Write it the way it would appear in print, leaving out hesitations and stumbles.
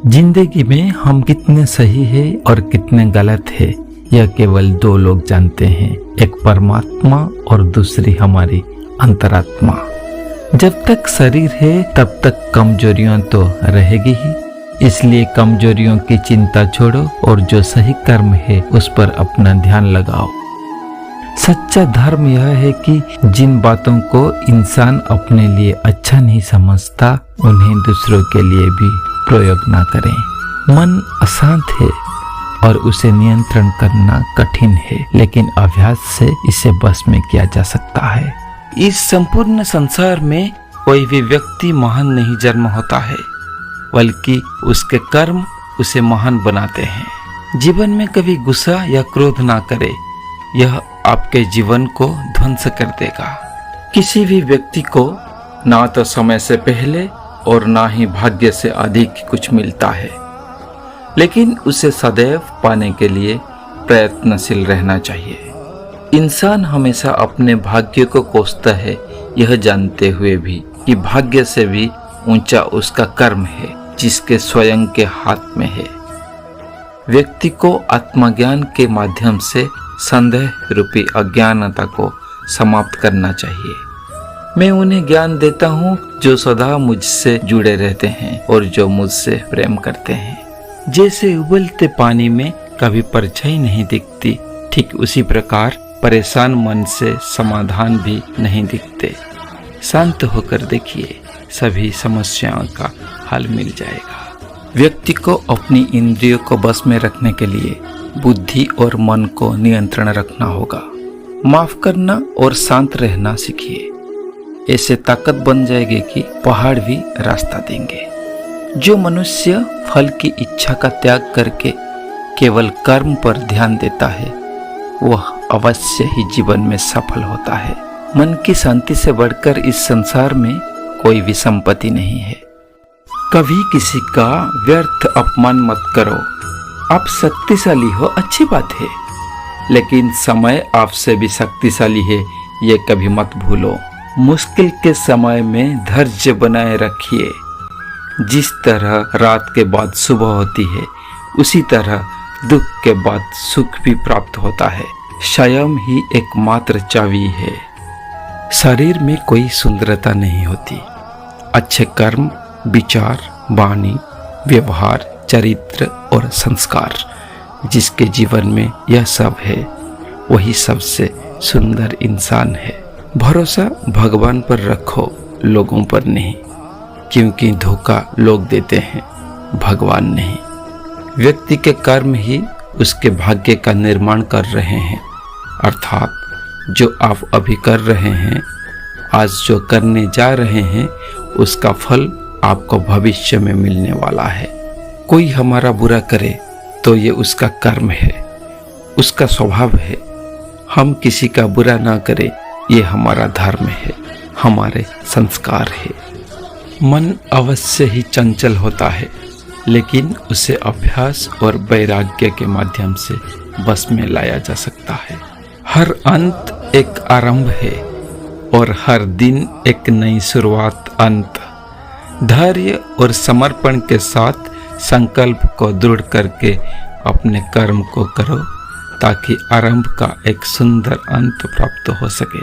जिंदगी में हम कितने सही है और कितने गलत है, यह केवल दो लोग जानते हैं, एक परमात्मा और दूसरी हमारी अंतरात्मा। जब तक शरीर है तब तक कमजोरियां तो रहेगी ही, इसलिए कमजोरियों की चिंता छोड़ो और जो सही कर्म है उस पर अपना ध्यान लगाओ। सच्चा धर्म यह है कि जिन बातों को इंसान अपने लिए अच्छा नहीं समझता उन्हें दूसरों के लिए भी प्रयोग ना करें। मन अशांत है और उसे नियंत्रण करना कठिन है, लेकिन अभ्यास से इसे बस में किया जा सकता है। इस संपूर्ण संसार में कोई भी व्यक्ति महान नहीं जन्म होता है, बल्कि उसके कर्म उसे महान बनाते हैं। जीवन में कभी गुस्सा या क्रोध ना करे, यह आपके जीवन को ध्वंस कर देगा। किसी भी व्यक्ति को ना तो समय से पहले और ना ही भाग्य से अधिक कुछ मिलता है, लेकिन उसे सदैव पाने के लिए प्रयत्नशील रहना चाहिए। इंसान हमेशा अपने भाग्य को कोसता है, यह जानते हुए भी कि भाग्य से भी ऊंचा उसका कर्म है, जिसके स्वयं के हाथ में है। व्यक्ति को आत्मज्ञान के माध्यम से संदेह रूपी अज्ञानता को समाप्त करना चाहिए। मैं उन्हें ज्ञान देता हूँ जो सदा मुझसे जुड़े रहते हैं और जो मुझसे प्रेम करते हैं। जैसे उबलते पानी में कभी परछाई नहीं दिखती, ठीक उसी प्रकार परेशान मन से समाधान भी नहीं दिखते। शांत होकर देखिए, सभी समस्याओं का हल मिल जाएगा। व्यक्ति को अपनी इंद्रियों को बस में रखने के लिए बुद्धि और मन को नियंत्रण रखना होगा। माफ करना और शांत रहना सीखिए, ऐसे ताकत बन जाएगी कि पहाड़ भी रास्ता देंगे। जो मनुष्य फल की इच्छा का त्याग करके केवल कर्म पर ध्यान देता है, वह अवश्य ही जीवन में सफल होता है। मन की शांति से बढ़कर इस संसार में कोई भी संपत्ति नहीं है। कभी किसी का व्यर्थ अपमान मत करो। आप शक्तिशाली हो, अच्छी बात है, लेकिन समय आपसे भी शक्तिशाली है, ये कभी मत भूलो। मुश्किल के समय में धैर्य बनाए रखिए। जिस तरह रात के बाद सुबह होती है, उसी तरह दुख के बाद सुख भी प्राप्त होता है। स्वयं ही एकमात्र चाबी है। शरीर में कोई सुंदरता नहीं होती। अच्छे कर्म, विचार, वाणी, व्यवहार, चरित्र और संस्कार, जिसके जीवन में यह सब है, वही सबसे सुंदर इंसान है। भरोसा भगवान पर रखो, लोगों पर नहीं, क्योंकि धोखा लोग देते हैं, भगवान नहीं। व्यक्ति के कर्म ही उसके भाग्य का निर्माण कर रहे हैं, अर्थात जो आप अभी कर रहे हैं, आज जो करने जा रहे हैं, उसका फल आपको भविष्य में मिलने वाला है। कोई हमारा बुरा करे तो ये उसका कर्म है, उसका स्वभाव है। हम किसी का बुरा ना करें, ये हमारा धर्म है, हमारे संस्कार है। मन अवश्य ही चंचल होता है, लेकिन उसे अभ्यास और वैराग्य के माध्यम से बस में लाया जा सकता है। हर अंत एक आरंभ है और हर दिन एक नई शुरुआत अंत। धैर्य और समर्पण के साथ संकल्प को दृढ़ करके अपने कर्म को करो, ताकि आरंभ का एक सुंदर अंत प्राप्त हो सके।